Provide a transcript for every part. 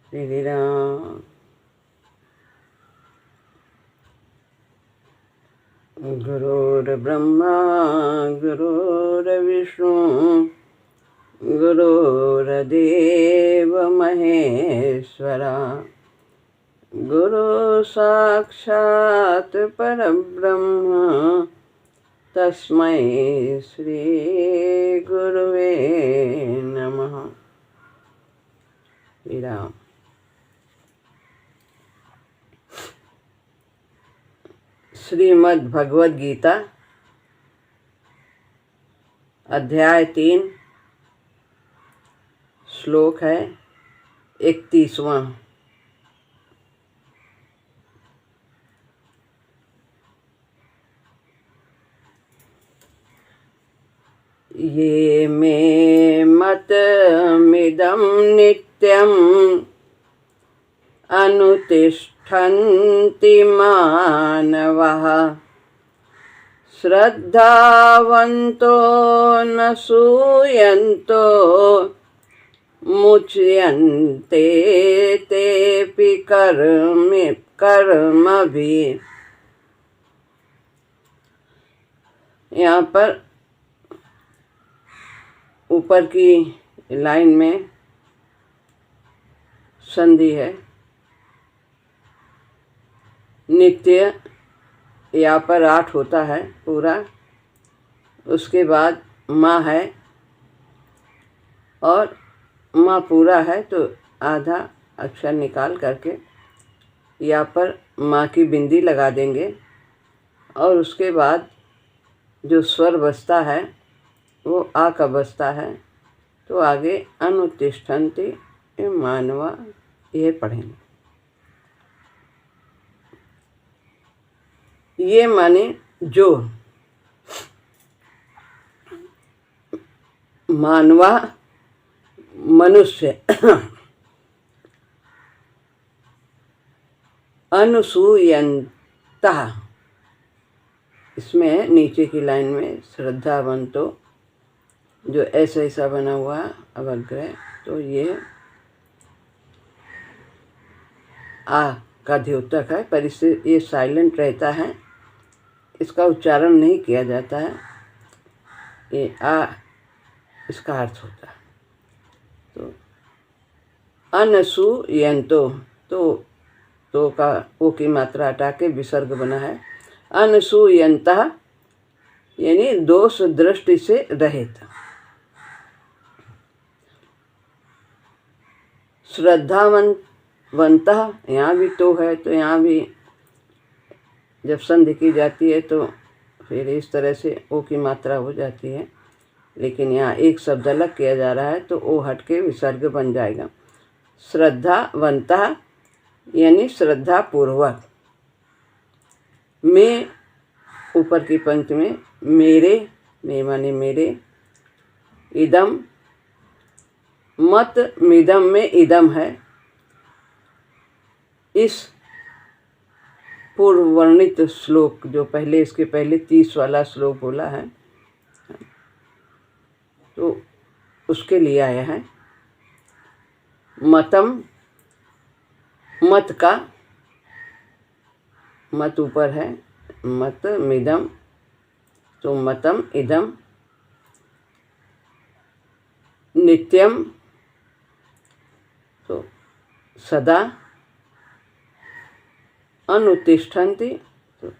श्री राम। गुरुर्ब्रह्मा गुरुर्विष्णु गुरुर्देव महेश्वरा, गुरु साक्षात् परब्रह्म तस्मै श्री गुरुवे नमः। श्री राम। श्रीमद् भगवद गीता अध्याय 3 श्लोक है 31वां। ये मे मतमिदं नित्यम् अनुतिष्ठन्ति मानवः, श्रद्धावन्तो न सूयन्तो मुच्यन्ते तेऽपि कर्मभिः। यहाँ पर ऊपर की लाइन में संधि है। नित्य यहाँ पर 8 होता है पूरा, उसके बाद माँ है और माँ पूरा है तो आधा अक्षर निकाल करके यहाँ पर माँ की बिंदी लगा देंगे और उसके बाद जो स्वर बसता है वो आ का बसता है, तो आगे अनुतिष्ठन्ति मानवा ये पढ़ेंगे। ये माने जो मानवा मनुष्य अनुसूयंता, इसमें नीचे की लाइन में श्रद्धावंतो जो ऐसा बना हुआ अवग्रह, तो ये आ का द्योतक है, पर इससे ये साइलेंट रहता है, इसका उच्चारण नहीं किया जाता है। ये आ इसका अर्थ होता है। तो अनसूयंतो, तो का ओ की मात्रा हटा के विसर्ग बना है। अनसूयंता यानी दोष दृष्टि से रहित। श्रद्धावंतः यहाँ भी तो है, तो यहाँ भी जब संधि की जाती है तो फिर इस तरह से ओ की मात्रा हो जाती है, लेकिन यहाँ एक शब्द अलग किया जा रहा है तो ओ हट के विसर्ग बन जाएगा। श्रद्धावंतः यानी श्रद्धा पूर्वक। मैं ऊपर की पंक्ति में मेरे, मैं माने मेरे, इदम मत मिदम में इदम है। इस पूर्व वर्णित श्लोक जो पहले इसके पहले 30 वाला श्लोक बोला है तो उसके लिए आया है। मतम, मत का मत ऊपर है, मत मिदम, तो मतम इदम नित्यम, तो सदा, अनुतिष्ठन्ति, तो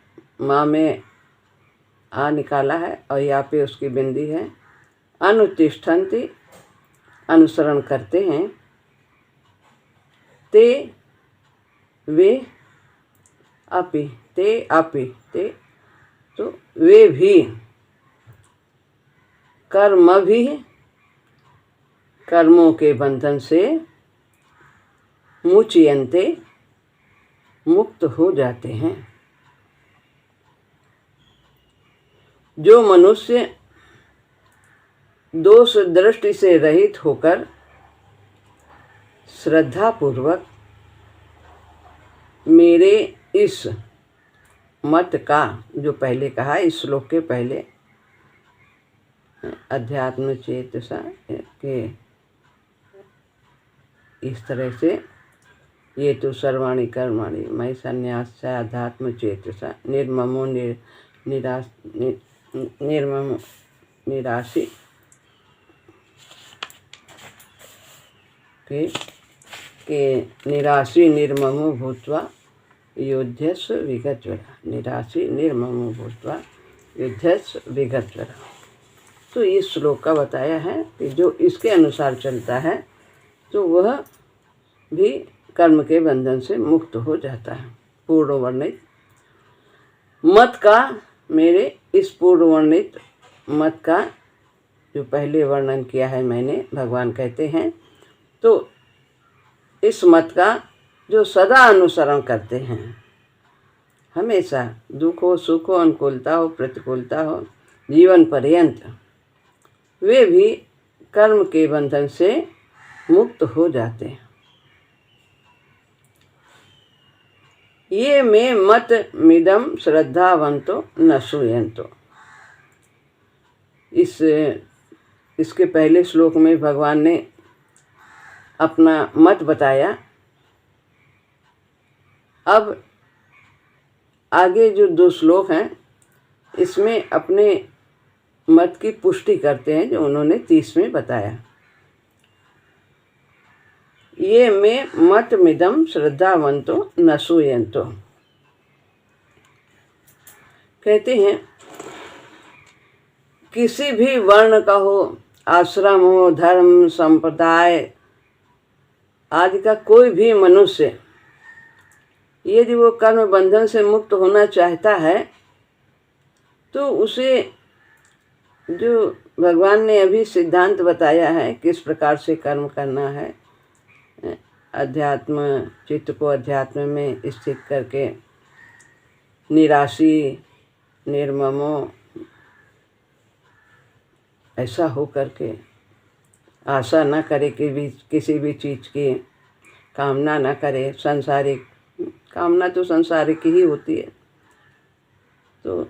माँ में आ निकाला है और यहाँ पे उसकी बिंदी है। अनुतिष्ठन्ति अनुसरण करते हैं, ते वे अपि, ते अपि, ते तो वे भी, कर्म भी कर्मों के बंधन से मुच्यन्ते मुक्त हो जाते हैं। जो मनुष्य दोष दृष्टि से रहित होकर श्रद्धापूर्वक मेरे इस मत का, जो पहले कहा इस श्लोक के पहले, अध्यात्म चेतसा के इस तरह से ये तो सर्वाणि कर्माणि मयि संन्यास अध्यात्म चेतसा निर्ममो निर्ममो निराशी के निराशी निर्ममो भूत्वा युध्यस्व विगतवरा। निराशी निर्ममो भूत्वा युद्धस्व विगतवरा। तो इस श्लोक का बताया है कि जो इसके अनुसार चलता है तो वह भी कर्म के बंधन से मुक्त हो जाता है। पूर्व वर्णित मत का, मेरे इस पूर्व वर्णित मत का जो पहले वर्णन किया है मैंने, भगवान कहते हैं, तो इस मत का जो सदा अनुसरण करते हैं, हमेशा दुख हो सुख हो अनुकूलता हो प्रतिकूलता हो जीवन पर्यंत, वे भी कर्म के बंधन से मुक्त हो जाते हैं। ये मे मत मिदम श्रद्धावंतो न सूयंतो। इसके पहले श्लोक में भगवान ने अपना मत बताया। अब आगे जो 2 श्लोक हैं इसमें अपने मत की पुष्टि करते हैं जो उन्होंने 30 में बताया। ये में मत मिदम श्रद्धावंतो न सूयंतो। कहते हैं किसी भी वर्ण का हो, आश्रम हो, धर्म संप्रदाय आदि का कोई भी मनुष्य यदि वो कर्म बंधन से मुक्त होना चाहता है तो उसे जो भगवान ने अभी सिद्धांत बताया है किस प्रकार से कर्म करना है, अध्यात्म चित्त को अध्यात्म में स्थित करके निराशी निर्ममो ऐसा हो करके आशा न करे कि भी किसी भी चीज़ की कामना न करे। सांसारिक कामना तो सांसारिक ही होती है, तो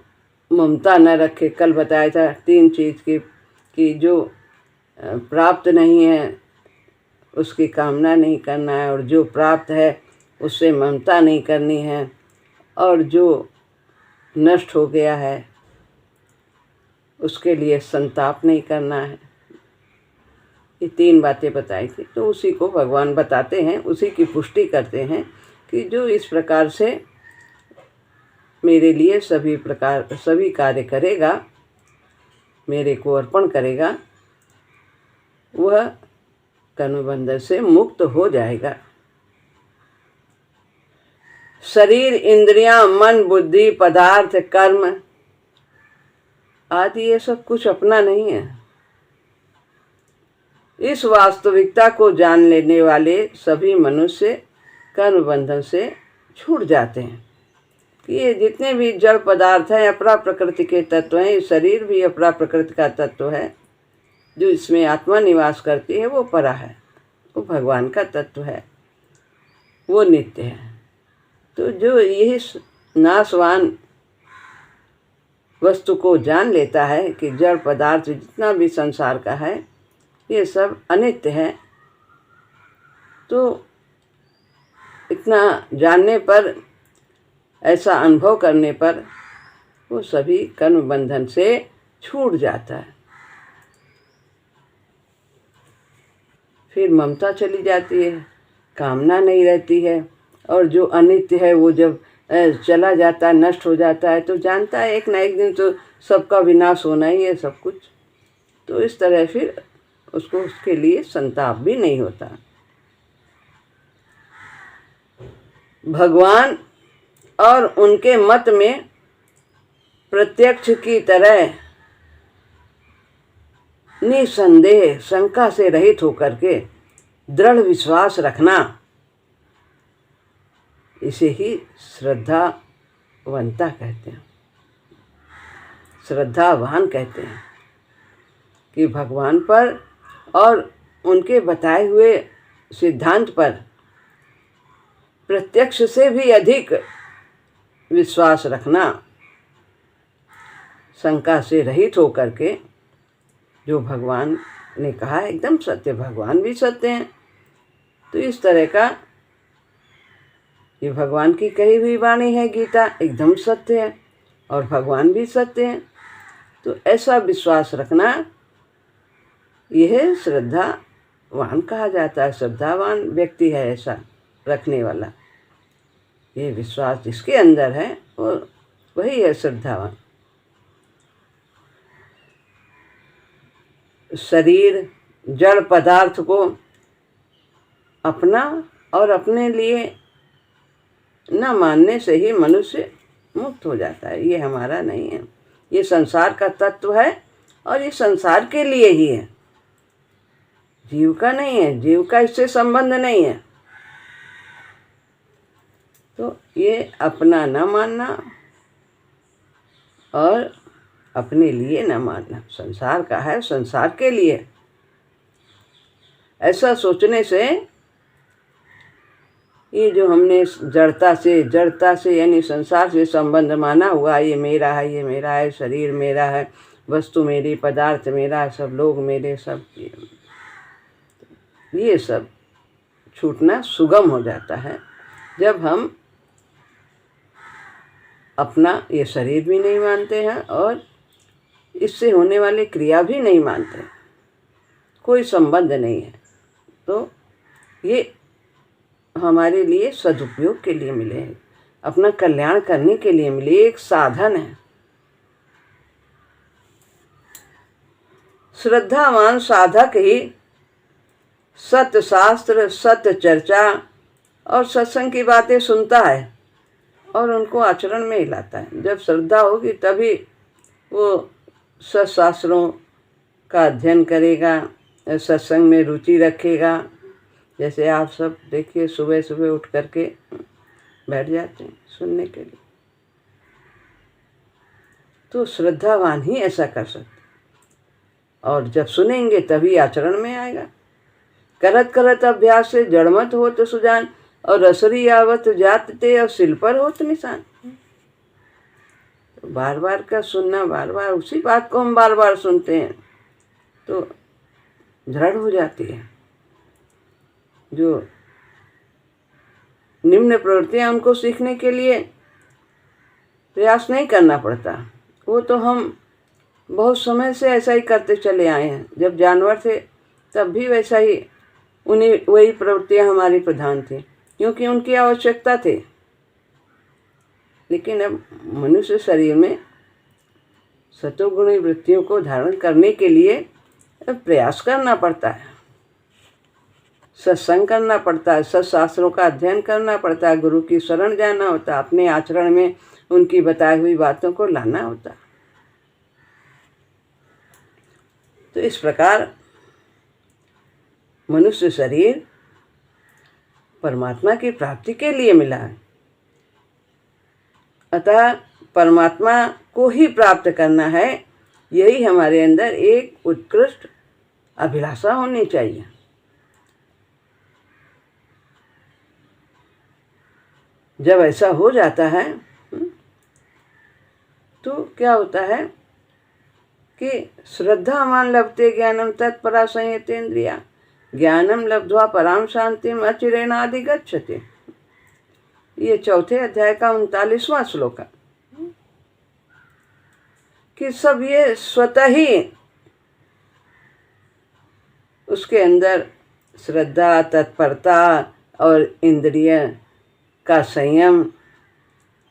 ममता न रखे। कल बताया था 3 चीज़ की कि जो प्राप्त नहीं है उसकी कामना नहीं करना है, और जो प्राप्त है उससे ममता नहीं करनी है, और जो नष्ट हो गया है उसके लिए संताप नहीं करना है। ये 3 बातें बताई थी। तो उसी को भगवान बताते हैं, उसी की पुष्टि करते हैं कि जो इस प्रकार से मेरे लिए सभी कार्य करेगा, मेरे को अर्पण करेगा, वह कर्मबंधन से मुक्त हो जाएगा। शरीर इंद्रियां मन बुद्धि पदार्थ कर्म आदि ये सब कुछ अपना नहीं है। इस वास्तविकता को जान लेने वाले सभी मनुष्य कर्म बंधन से छूट जाते हैं कि ये जितने भी जड़ पदार्थ हैं अपरा प्रकृति के तत्व हैं। ये शरीर भी अपरा प्रकृति का तत्व है। जो इसमें आत्मा निवास करती है वो परा है, वो भगवान का तत्व है, वो नित्य है। तो जो यही नाशवान वस्तु को जान लेता है कि जड़ पदार्थ जितना भी संसार का है ये सब अनित्य है, तो इतना जानने पर, ऐसा अनुभव करने पर वो सभी कर्म बंधन से छूट जाता है। फिर ममता चली जाती है, कामना नहीं रहती है, और जो अनित्य है वो जब चला जाता है, नष्ट हो जाता है, तो जानता है एक ना एक दिन तो सबका विनाश होना ही है सब कुछ। तो इस तरह फिर उसको उसके लिए संताप भी नहीं होता। भगवान और उनके मत में प्रत्यक्ष की तरह निसंदेह शंका से रहित होकर के दृढ़ विश्वास रखना, इसे ही श्रद्धावंता कहते हैं, श्रद्धावान कहते हैं कि भगवान पर और उनके बताए हुए सिद्धांत पर प्रत्यक्ष से भी अधिक विश्वास रखना, शंका से रहित होकर के जो भगवान ने कहा एकदम सत्य, भगवान भी सत्य हैं। तो इस तरह का ये भगवान की कही हुई वाणी है, गीता एकदम सत्य है और भगवान भी सत्य है। तो ऐसा विश्वास रखना, यह श्रद्धावान कहा जाता है। श्रद्धावान व्यक्ति है ऐसा रखने वाला। ये विश्वास जिसके अंदर है वो वही है श्रद्धावान। शरीर जड़ पदार्थ को अपना और अपने लिए न मानने से ही मनुष्य मुक्त हो जाता है। ये हमारा नहीं है, ये संसार का तत्व है और ये संसार के लिए ही है, जीव का नहीं है, जीव का इससे संबंध नहीं है। तो ये अपना न मानना और अपने लिए न मानना, संसार का है, संसार के लिए, ऐसा सोचने से ये जो हमने जड़ता से यानी संसार से संबंध माना हुआ, ये मेरा है, ये मेरा है, शरीर मेरा है, वस्तु मेरी, पदार्थ मेरा, सब लोग मेरे, सब ये सब छूटना सुगम हो जाता है जब हम अपना ये शरीर भी नहीं मानते हैं और इससे होने वाली क्रिया भी नहीं मानते, कोई संबंध नहीं है। तो ये हमारे लिए सदुपयोग के लिए मिले हैं, अपना कल्याण करने के लिए मिले, एक साधन है। श्रद्धावान साधक ही सत्य शास्त्र, सत्य चर्चा और सत्संग की बातें सुनता है और उनको आचरण में ही लाता है। जब श्रद्धा होगी तभी वो सत्शास्त्रों का अध्ययन करेगा, सत्संग में रुचि रखेगा। जैसे आप सब देखिए सुबह सुबह उठ करके बैठ जाते हैं सुनने के लिए, तो श्रद्धावान ही ऐसा कर सकते। और जब सुनेंगे तभी आचरण में आएगा। करत करत अभ्यास से जड़मत होत सुजान, और रसरी आवत जाते और सिल पर होत निशान। तो बार बार का सुनना, बार बार उसी बात को हम बार बार सुनते हैं तो दृढ़ हो जाती है। जो निम्न प्रवृत्तियां उनको सीखने के लिए प्रयास नहीं करना पड़ता, वो तो हम बहुत समय से ऐसा ही करते चले आए हैं। जब जानवर थे तब भी वैसा ही, उन्हीं वही प्रवृत्तियां हमारी प्रधान थी क्योंकि उनकी आवश्यकता थी। लेकिन अब मनुष्य शरीर में सतोगुणी वृत्तियों को धारण करने के लिए प्रयास करना पड़ता है, सत्संग करना पड़ता है, सत्शास्त्रों का अध्ययन करना पड़ता है, गुरु की शरण जाना होता है, अपने आचरण में उनकी बताई हुई बातों को लाना होता है। तो इस प्रकार मनुष्य शरीर परमात्मा की प्राप्ति के लिए मिला है। अतः परमात्मा को ही प्राप्त करना है, यही हमारे अंदर एक उत्कृष्ट अभिलाषा होनी चाहिए। जब ऐसा हो जाता है तो क्या होता है कि श्रद्धावान लभते ज्ञानम तत्परा संयतेन्द्रिया, ज्ञानम लब्ध्वा पराम शांतिम अचिरेणाधिगच्छते। ये चौथे अध्याय का 39वां श्लोक है कि सब ये स्वतः ही उसके अंदर श्रद्धा, तत्परता और इंद्रिय का संयम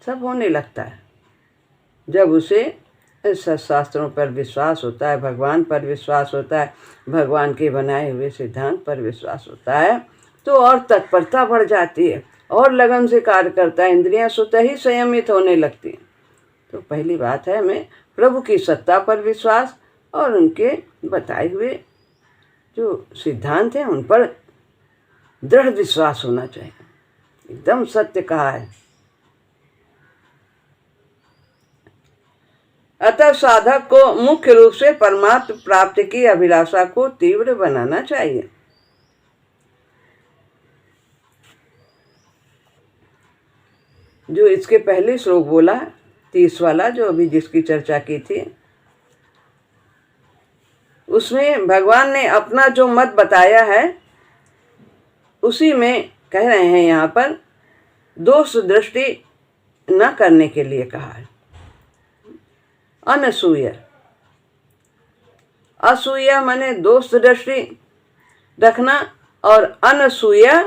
सब होने लगता है जब उसे शास्त्रों पर विश्वास होता है, भगवान पर विश्वास होता है, भगवान के बनाए हुए सिद्धांत पर विश्वास होता है। तो और तत्परता बढ़ जाती है और लगन से कार्य करता है, इंद्रियां स्वतः ही संयमित होने लगती हैं। तो पहली बात है हमें प्रभु की सत्ता पर विश्वास और उनके बताए हुए जो सिद्धांत हैं उन पर दृढ़ विश्वास होना चाहिए। एकदम सत्य कहा है। अतः साधक को मुख्य रूप से परमात्म प्राप्ति की अभिलाषा को तीव्र बनाना चाहिए। जो इसके पहले श्लोक बोला 30 वाला, जो अभी जिसकी चर्चा की थी, उसमें भगवान ने अपना जो मत बताया है उसी में कह रहे हैं यहाँ पर दोष दृष्टि न करने के लिए कहा है। अनसूया, असूया माने दोष दृष्टि रखना, और अनसूया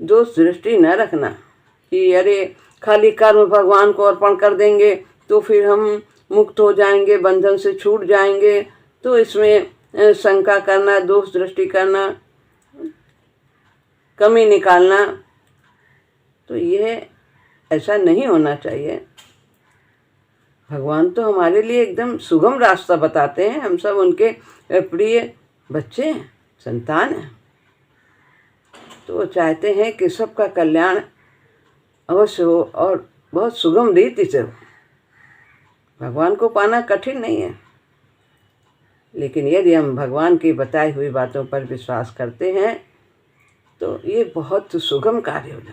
दोष दृष्टि न रखना कि अरे खाली कर्म भगवान को अर्पण कर देंगे तो फिर हम मुक्त हो जाएंगे, बंधन से छूट जाएंगे। तो इसमें शंका करना, दोष दृष्टि करना, कमी निकालना, तो यह ऐसा नहीं होना चाहिए। भगवान तो हमारे लिए एकदम सुगम रास्ता बताते हैं। हम सब उनके प्रिय बच्चे हैं, संतान हैं। तो वो चाहते हैं कि सबका कल्याण अवश्य हो और बहुत सुगम रीति से हो। भगवान को पाना कठिन नहीं है, लेकिन यदि हम भगवान की बताई हुई बातों पर विश्वास करते हैं तो ये बहुत सुगम कार्य हो जाता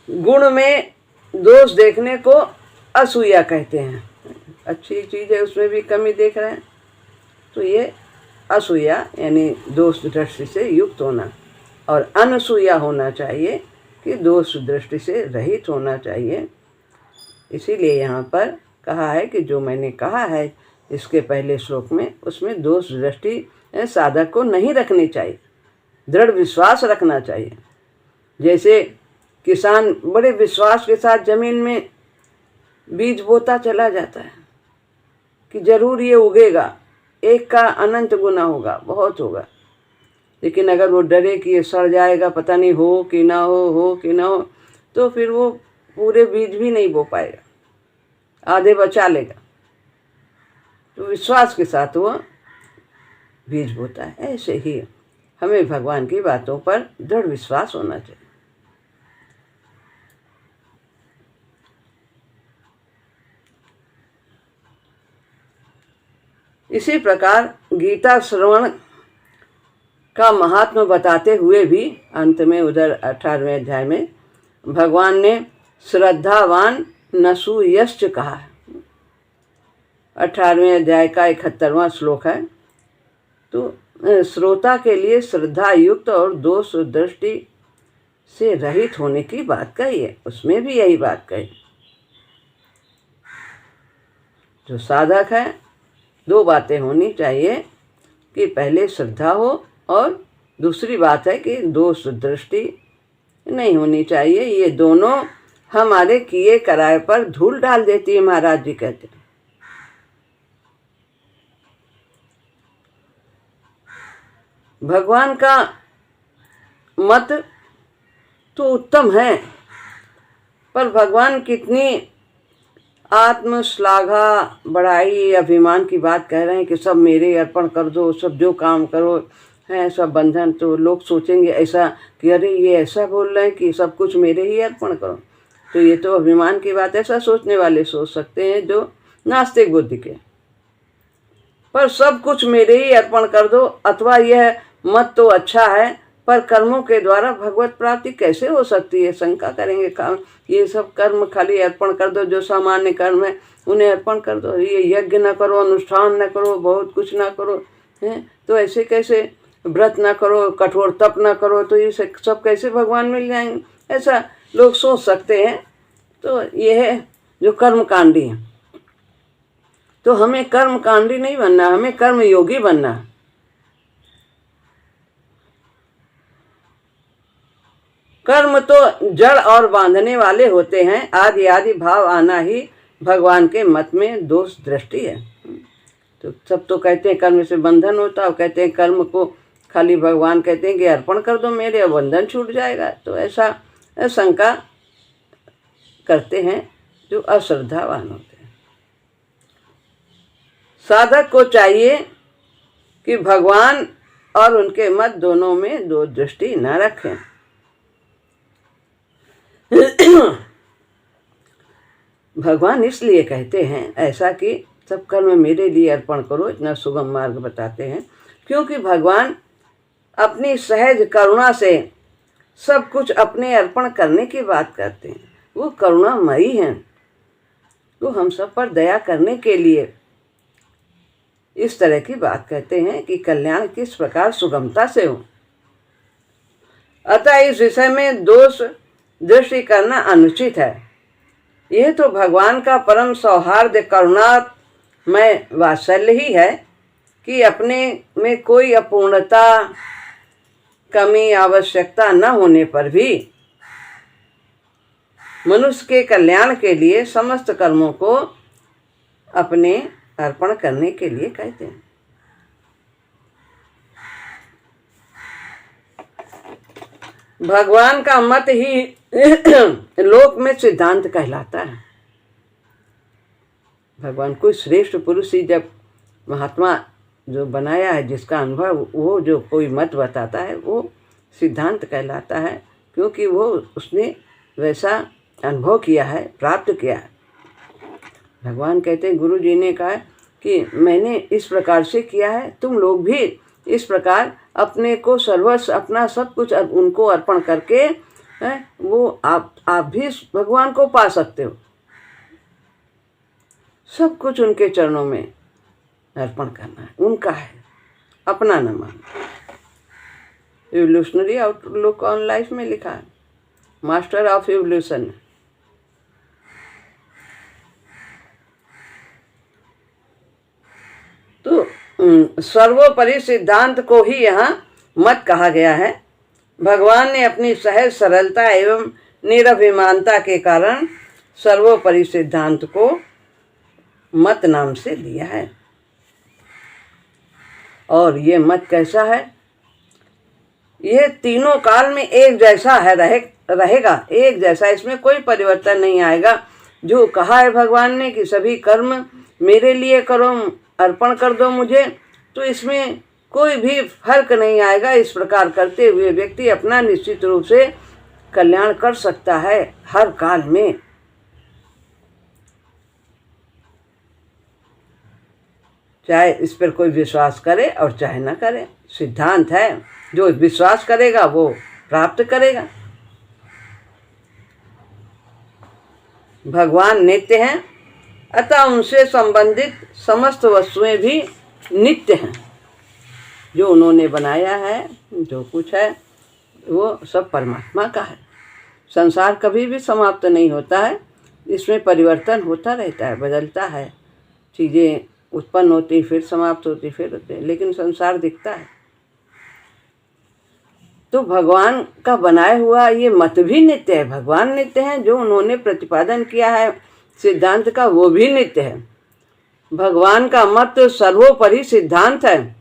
है। गुण में दोष देखने को असूया कहते हैं। अच्छी चीज़ है, उसमें भी कमी देख रहे हैं तो ये असूया यानी दोष दृष्टि से युक्त होना, और अनसूया होना चाहिए कि दोष दृष्टि से रहित होना चाहिए। इसीलिए यहाँ पर कहा है कि जो मैंने कहा है इसके पहले श्लोक में, उसमें दोष दृष्टि साधक को नहीं रखनी चाहिए, दृढ़ विश्वास रखना चाहिए। जैसे किसान बड़े विश्वास के साथ जमीन में बीज बोता चला जाता है कि जरूर ये उगेगा, एक का अनंत गुना होगा, बहुत होगा। लेकिन अगर वो डरे कि ये सड़ जाएगा, पता नहीं हो कि ना हो कि ना हो, तो फिर वो पूरे बीज भी नहीं बो पाएगा, आधे बचा लेगा। तो विश्वास के साथ वो बीज बोता है। ऐसे ही हमें भगवान की बातों पर दृढ़ विश्वास होना चाहिए। इसी प्रकार गीता श्रवण का महात्मा बताते हुए भी अंत में उधर 18वें अध्याय में भगवान ने श्रद्धावान नसूयश्च कहा है। 18वें अध्याय का 71वां श्लोक है। तो श्रोता के लिए श्रद्धा युक्त और दोष दृष्टि से रहित होने की बात कही है। उसमें भी यही बात कही। जो साधक है, दो बातें होनी चाहिए कि पहले श्रद्धा हो और दूसरी बात है कि दोष दृष्टि नहीं होनी चाहिए। ये दोनों हमारे किए कराए पर धूल डाल देती है, महाराज जी कहते हैं। भगवान का मत तो उत्तम है, पर भगवान कितनी आत्मश्लाघा, बड़ाई, अभिमान की बात कह रहे हैं कि सब मेरे अर्पण कर दो, सब जो काम करो है सब बंधन। तो लोग सोचेंगे ऐसा कि अरे ये ऐसा बोल रहे हैं कि सब कुछ मेरे ही अर्पण करो। तो ये तो अभिमान की बात ऐसा सोचने वाले सोच सकते हैं जो नास्तिक बुद्धि के। पर सब कुछ मेरे ही अर्पण कर दो, अथवा यह मत तो अच्छा है पर कर्मों के द्वारा भगवत प्राप्ति कैसे हो सकती है, शंका करेंगे। काम ये सब कर्म खाली अर्पण कर दो, जो सामान्य कर्म है उन्हें अर्पण कर दो, ये यज्ञ न करो, अनुष्ठान न करो, बहुत कुछ ना करो हैं, तो ऐसे कैसे व्रत ना करो, कठोर तप ना करो, तो ये सब कैसे भगवान मिल जाएंगे, ऐसा लोग सोच सकते हैं। तो ये है जो कर्मकांडी है। तो हमें कर्मकांडी नहीं बनना, हमें कर्मयोगी बनना है। कर्म तो जड़ और बांधने वाले होते हैं, आदि आदि भाव आना ही भगवान के मत में दोष दृष्टि है। तो सब तो कहते हैं कर्म से बंधन होता है, कहते हैं कर्म को खाली भगवान कहते हैं कि अर्पण कर दो मेरे, बंधन छूट जाएगा। तो ऐसा शंका करते हैं जो अश्रद्धावान होते हैं। साधक को चाहिए कि भगवान और उनके मत दोनों में दो दृष्टि न रखें। भगवान इसलिए कहते हैं ऐसा कि सब कर्म मेरे लिए अर्पण करो, इतना सुगम मार्ग बताते हैं, क्योंकि भगवान अपनी सहज करुणा से सब कुछ अपने अर्पण करने की बात करते हैं। वो करुणामयी हैं, वो हम सब पर दया करने के लिए इस तरह की बात कहते हैं कि कल्याण किस प्रकार सुगमता से हो। अतः इस विषय में दोष दृष्टि करना अनुचित है। यह तो भगवान का परम सौहार्द करुणामय वात्सल्य ही है कि अपने में कोई अपूर्णता, कमी, आवश्यकता न होने पर भी मनुष्य के कल्याण के लिए समस्त कर्मों को अपने अर्पण करने के लिए कहते हैं। भगवान का मत ही लोक में सिद्धांत कहलाता है। भगवान कोई श्रेष्ठ पुरुष ही जब महात्मा जो बनाया है, जिसका अनुभव वो जो कोई मत बताता है, वो सिद्धांत कहलाता है, क्योंकि वो उसने वैसा अनुभव किया है, प्राप्त किया है। भगवान कहते हैं, गुरु जी ने कहा कि मैंने इस प्रकार से किया है, तुम लोग भी इस प्रकार अपने को सर्वस्व, अपना सब कुछ उनको अर्पण करके वो आप भी भगवान को पा सकते हो। सब कुछ उनके चरणों में अर्पण करना है, उनका है, अपना न मानना। एवोल्यूशनरी आउटलुक ऑन लाइफ में लिखा है, मास्टर ऑफ एवोल्यूशन। तो सर्वोपरि सिद्धांत को ही यहाँ मत कहा गया है। भगवान ने अपनी सहज सरलता एवं निरभिमानता के कारण सर्वोपरि सिद्धांत को मत नाम से दिया है। और ये मत कैसा है? ये तीनों काल में एक जैसा है, रहेगा एक जैसा, इसमें कोई परिवर्तन नहीं आएगा। जो कहा है भगवान ने कि सभी कर्म मेरे लिए करो, अर्पण कर दो मुझे, तो इसमें कोई भी फर्क नहीं आएगा। इस प्रकार करते हुए व्यक्ति अपना निश्चित रूप से कल्याण कर सकता है हर काल में। चाहे इस पर कोई विश्वास करे और चाहे ना करे, सिद्धांत है। जो विश्वास करेगा वो प्राप्त करेगा। भगवान नित्य हैं, अतः उनसे संबंधित समस्त वस्तुएं भी नित्य हैं। जो उन्होंने बनाया है, जो कुछ है, वो सब परमात्मा का है। संसार कभी भी समाप्त नहीं होता है, इसमें परिवर्तन होता रहता है, बदलता है, चीज़ें उत्पन्न होती, फिर समाप्त होती, फिर होते, लेकिन संसार दिखता है। तो भगवान का बनाया हुआ ये मत भी नित्य है। भगवान नित्य हैं, जो उन्होंने प्रतिपादन किया है सिद्धांत का, वो भी नित्य है। भगवान का मत सर्वोपरि सिद्धांत है,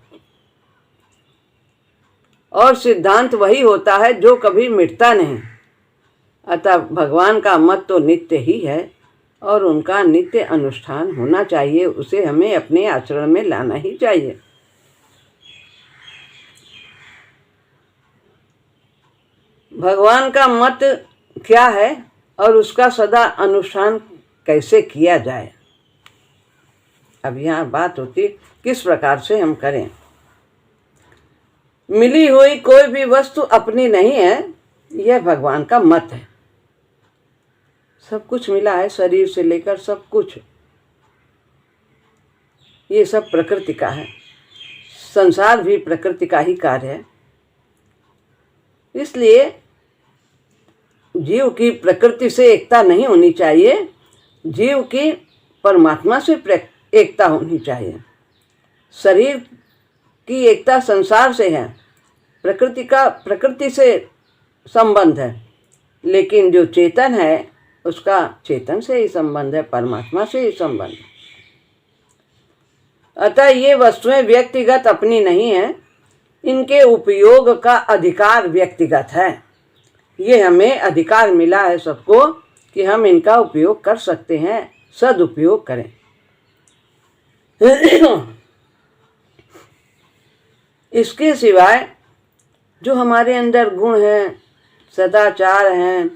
और सिद्धांत वही होता है जो कभी मिटता नहीं। अतः भगवान का मत तो नित्य ही है, और उनका नित्य अनुष्ठान होना चाहिए। उसे हमें अपने आचरण में लाना ही चाहिए। भगवान का मत क्या है और उसका सदा अनुष्ठान कैसे किया जाए। अब यहाँ बात होती किस प्रकार से हम करें। मिली हुई कोई भी वस्तु अपनी नहीं है, यह भगवान का मत है। सब कुछ मिला है, शरीर से लेकर सब कुछ, ये सब प्रकृति का है। संसार भी प्रकृति का ही कार्य है। इसलिए जीव की प्रकृति से एकता नहीं होनी चाहिए, जीव की परमात्मा से एकता होनी चाहिए। शरीर की एकता संसार से है, प्रकृति से संबंध है, लेकिन जो चेतन है उसका चेतन से ही संबंध है, परमात्मा से ही संबंध है। अतः ये वस्तुएं व्यक्तिगत अपनी नहीं है, इनके उपयोग का अधिकार व्यक्तिगत है। ये हमें अधिकार मिला है सबको कि हम इनका उपयोग कर सकते हैं, सदुपयोग करें। इसके सिवाय जो हमारे अंदर गुण हैं, सदाचार हैं,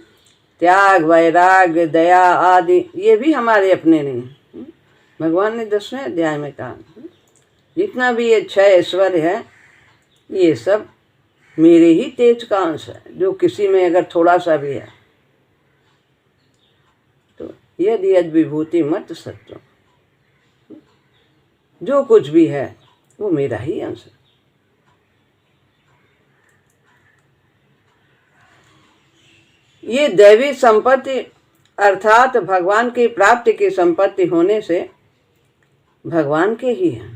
त्याग, वैराग्य, दया आदि, ये भी हमारे अपने नहीं हैं। भगवान ने 10वें अध्याय में कहा, जितना भी ये 6 ऐश्वर्य है, ये सब मेरे ही तेज का अंश है। जो किसी में अगर थोड़ा सा भी है तो यदि यद विभूति मत सत्व, जो कुछ भी है वो मेरा ही अंश है। ये दैवी संपत्ति अर्थात भगवान की प्राप्ति की संपत्ति होने से भगवान के ही है।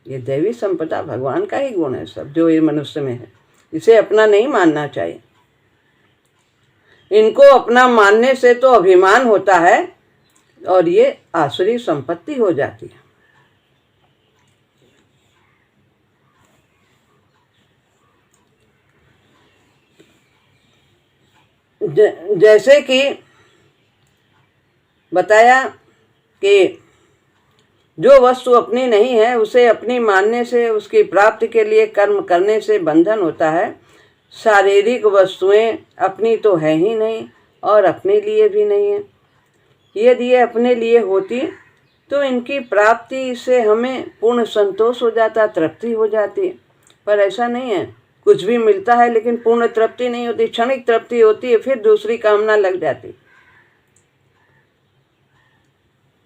ये दैवी संपदा भगवान का ही गुण है सब, जो ये मनुष्य में है। इसे अपना नहीं मानना चाहिए। इनको अपना मानने से तो अभिमान होता है और ये आसुरी संपत्ति हो जाती है। जैसे कि बताया कि जो वस्तु अपनी नहीं है उसे अपनी मानने से, उसकी प्राप्ति के लिए कर्म करने से बंधन होता है। शारीरिक वस्तुएं अपनी तो है ही नहीं और अपने लिए भी नहीं है। यदि ये अपने लिए होती तो इनकी प्राप्ति से हमें पूर्ण संतोष हो जाता, तृप्ति हो जाती। पर ऐसा नहीं है, कुछ भी मिलता है लेकिन पूर्ण तृप्ति नहीं होती, क्षणिक तृप्ति होती है, फिर दूसरी कामना लग जाती।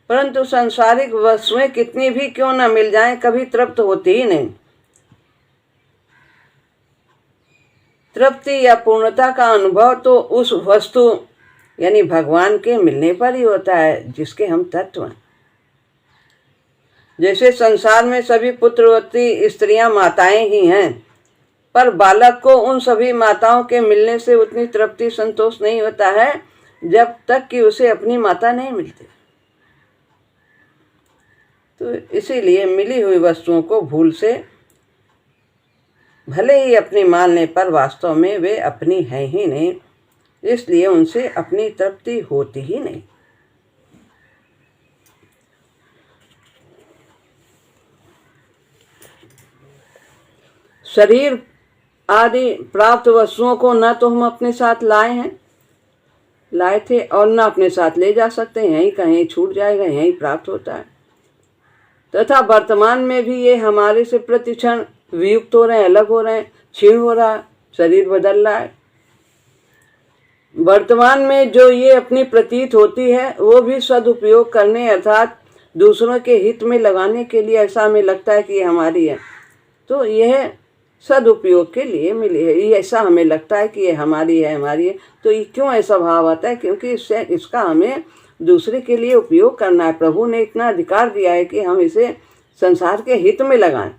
परंतु सांसारिक वस्तुएं कितनी भी क्यों न मिल जाएं, कभी तृप्त होती ही नहीं। तृप्ति या पूर्णता का अनुभव तो उस वस्तु यानी भगवान के मिलने पर ही होता है जिसके हम तत्व हैं। जैसे संसार में सभी पुत्रवती स्त्रियां माताएं ही हैं, पर बालक को उन सभी माताओं के मिलने से उतनी तृप्ति संतोष नहीं होता है जब तक कि उसे अपनी माता नहीं मिलती। तो इसीलिए मिली हुई वस्तुओं को भूल से भले ही अपनी मानने पर वास्तव में वे अपनी हैं ही नहीं, इसलिए उनसे अपनी तृप्ति होती ही नहीं। शरीर आदि प्राप्त वस्तुओं को न तो हम अपने साथ लाए थे और न अपने साथ ले जा सकते हैं। यहीं कहीं छूट जाएगा, यहीं प्राप्त होता है। तथा वर्तमान में भी ये हमारे से प्रतिक्षण वियुक्त हो रहे हैं, अलग हो रहे हैं, क्षीण हो रहा है, शरीर बदल रहा है। वर्तमान में जो ये अपनी प्रतीत होती है वो भी सदुपयोग करने अर्थात दूसरों के हित में लगाने के लिए ऐसा हमें लगता है कि ये हमारी है, तो यह सदुपयोग के लिए मिली है। ये ऐसा हमें लगता है कि ये हमारी है। तो ये क्यों ऐसा भाव आता है? क्योंकि इसका हमें दूसरे के लिए उपयोग करना है। प्रभु ने इतना अधिकार दिया है कि हम इसे संसार के हित में लगाएं।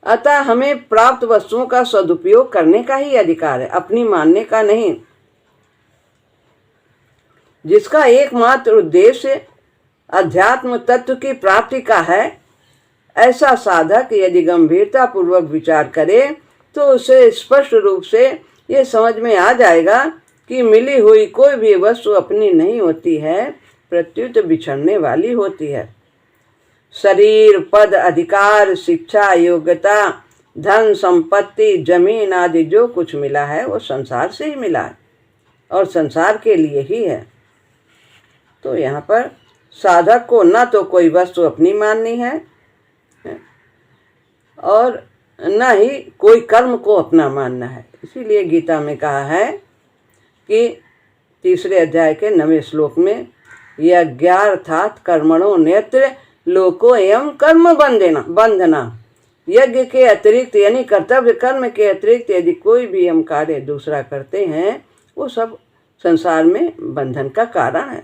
अतः हमें प्राप्त वस्तुओं का सदुपयोग करने का ही अधिकार है, अपनी मानने का नहीं, जिसका एकमात्र उद्देश्य अध्यात्म तत्व की प्राप्ति का है। ऐसा साधक यदि गंभीरता पूर्वक विचार करे तो उसे स्पष्ट रूप से ये समझ में आ जाएगा कि मिली हुई कोई भी वस्तु अपनी नहीं होती है, प्रत्युत बिछड़ने वाली होती है। शरीर, पद, अधिकार, शिक्षा, योग्यता, धन, संपत्ति, जमीन आदि जो कुछ मिला है वो संसार से ही मिला है और संसार के लिए ही है। तो यहाँ पर साधक को न तो कोई वस्तु अपनी माननी है और न ही कोई कर्म को अपना मानना है। इसीलिए गीता में कहा है कि 3 अध्याय के 9वें श्लोक में यज्ञार्थात् कर्मणो नेत्र लोको एवं कर्म बंधना। यज्ञ के अतिरिक्त यानी कर्तव्य कर्म के अतिरिक्त यदि कोई भी हम कार्य दूसरा करते हैं वो सब संसार में बंधन का कारण है।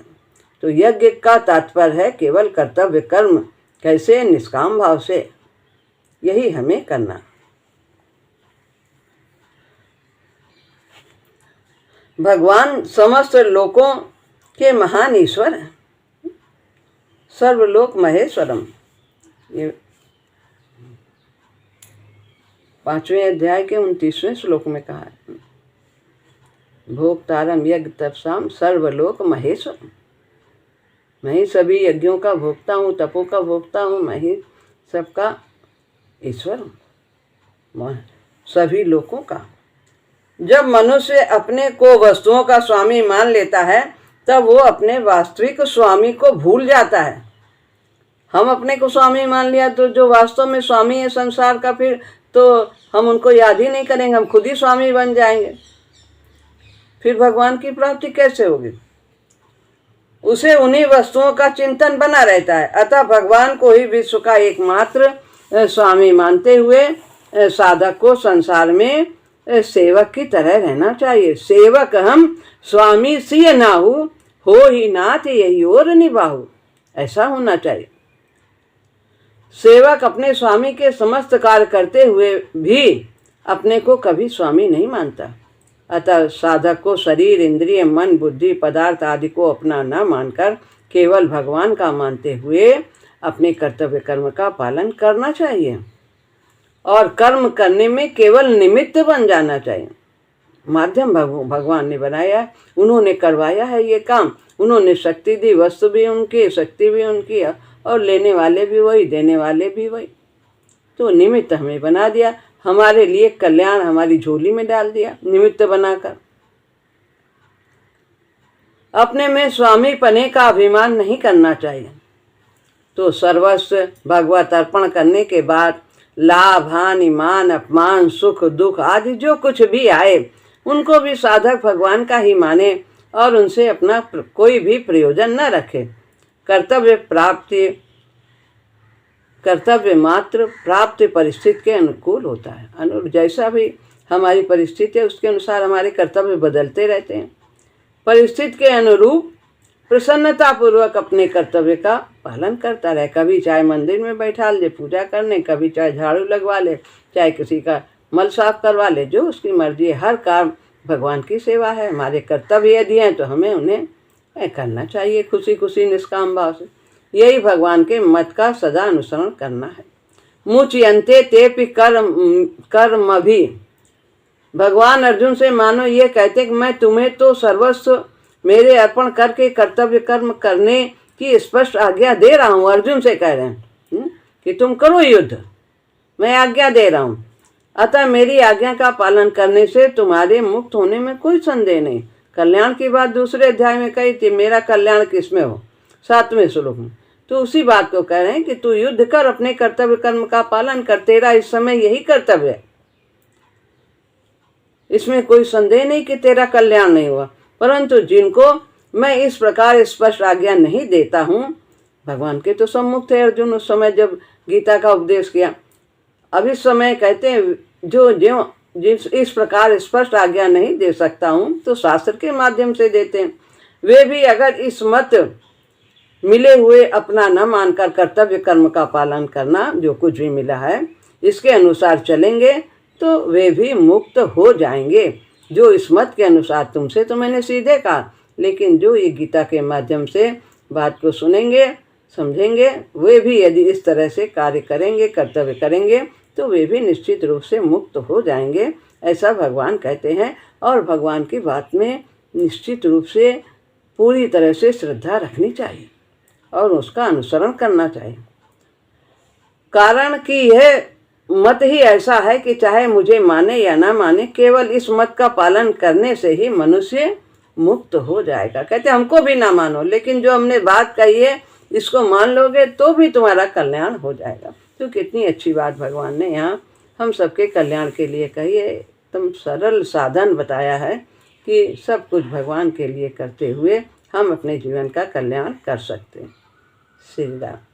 तो यज्ञ का तात्पर्य है केवल कर्तव्य कर्म, कैसे? निष्काम भाव से। यही हमें करना। भगवान समस्त लोकों के महान ईश्वर हैं, सर्वलोक महेश्वरम। ये 5वें अध्याय के 29वें श्लोक में कहा है, भोक्तारम यज्ञ तपसाम सर्वलोक महेश्वरम। मैं ही सभी यज्ञों का भोक्ता हूँ, तपों का भोक्ता हूँ, मैं ही सबका ईश्वर हूँ, सभी लोगों का। जब मनुष्य अपने को वस्तुओं का स्वामी मान लेता है तब वो अपने वास्तविक स्वामी को भूल जाता है। हम अपने को स्वामी मान लिया तो जो वास्तव में स्वामी है संसार का, फिर तो हम उनको याद ही नहीं करेंगे, हम खुद ही स्वामी बन जाएंगे। फिर भगवान की प्राप्ति कैसे होगी? उसे उन्हीं वस्तुओं का चिंतन बना रहता है। अतः भगवान को ही विश्व का एकमात्र स्वामी मानते हुए साधक को संसार में सेवक की तरह रहना चाहिए। सेवक हम स्वामी सिय नाहु, हो ही नाथ यही और निभाहु, ऐसा होना चाहिए। सेवक अपने स्वामी के समस्त कार्य करते हुए भी अपने को कभी स्वामी नहीं मानता। अतः साधक को शरीर, इंद्रिय, मन, बुद्धि, पदार्थ आदि को अपना न मानकर केवल भगवान का मानते हुए अपने कर्तव्य कर्म का पालन करना चाहिए और कर्म करने में केवल निमित्त बन जाना चाहिए। माध्यम भगवान ने बनाया, उन्होंने करवाया है ये काम, उन्होंने शक्ति दी, वस्तु भी उनकी, शक्ति भी उनकी, और लेने वाले भी वही, देने वाले भी वही। तो निमित्त हमें बना दिया, हमारे लिए कल्याण हमारी झोली में डाल दिया निमित्त बनाकर। अपने में स्वामी पने का अभिमान नहीं करना चाहिए। तो सर्वस्व भगवत अर्पण करने के बाद लाभ, हानि, मान, अपमान, सुख, दुख आदि जो कुछ भी आए उनको भी साधक भगवान का ही माने और उनसे अपना कोई भी प्रयोजन न रखे। कर्तव्य मात्र प्राप्त परिस्थिति के अनुकूल होता है। जैसा भी हमारी परिस्थिति है उसके अनुसार हमारे कर्तव्य बदलते रहते हैं। परिस्थिति के अनुरूप प्रसन्नतापूर्वक अपने कर्तव्य का पालन करता रहे। कभी चाहे मंदिर में बैठा ले पूजा करने, कभी चाहे झाड़ू लगवा ले, चाहे किसी का मल साफ करवा ले, जो उसकी मर्जी है। हर काम भगवान की सेवा है। हमारे कर्तव्य यदि हैं तो हमें उन्हें करना चाहिए खुशी खुशी निष्काम भाव से। यही भगवान के मत का सदा अनुसरण करना है। मुच्यन्ते तेपि कर्म भी। भगवान अर्जुन से मानो ये कहते कि मैं तुम्हें तो सर्वस्व मेरे अर्पण करके कर्तव्य कर्म करने की स्पष्ट आज्ञा दे रहा हूँ। अर्जुन से कह रहे हैं कि तुम करो युद्ध, मैं आज्ञा दे रहा हूँ। अतः मेरी आज्ञा का पालन करने से तुम्हारे मुक्त होने में कोई संदेह नहीं। कल्याण की बात दूसरे अध्याय में कही थी, मेरा कल्याण किसमें हो, 7वें श्लोक में। तो उसी बात को कह रहे हैं कि तू युद्ध कर, अपने कर्तव्य कर्म का पालन कर, तेरा इस समय यही कर्तव्य है। इसमें कोई संदेह नहीं कि तेरा कल्याण नहीं हुआ। परंतु जिनको मैं इस प्रकार स्पष्ट आज्ञा नहीं देता हूँ, भगवान के तो सम्मुख थे अर्जुन उस समय जब गीता का उपदेश किया। अब इस समय कहते हैं जो इस प्रकार स्पष्ट आज्ञा नहीं दे सकता हूँ तो शास्त्र के माध्यम से देते हैं। वे भी अगर इस मत मिले हुए अपना न मानकर कर्तव्य कर्म का पालन करना, जो कुछ भी मिला है इसके अनुसार चलेंगे तो वे भी मुक्त हो जाएंगे। जो इस मत के अनुसार, तुमसे तो मैंने सीधे कहा, लेकिन जो ये गीता के माध्यम से बात को सुनेंगे समझेंगे, वे भी यदि इस तरह से कार्य करेंगे, कर्तव्य करेंगे, तो वे भी निश्चित रूप से मुक्त हो जाएंगे, ऐसा भगवान कहते हैं। और भगवान की बात में निश्चित रूप से पूरी तरह से श्रद्धा रखनी चाहिए और उसका अनुसरण करना चाहिए। कारण कि यह मत ही ऐसा है कि चाहे मुझे माने या ना माने, केवल इस मत का पालन करने से ही मनुष्य मुक्त हो जाएगा। कहते हमको भी ना मानो, लेकिन जो हमने बात कही है इसको मान लोगे तो भी तुम्हारा कल्याण हो जाएगा। तो कितनी अच्छी बात भगवान ने यहाँ हम सबके कल्याण के लिए कही है। एकदम सरल साधन बताया है कि सब कुछ भगवान के लिए करते हुए हम अपने जीवन का कल्याण कर सकते हैं। श्री राम।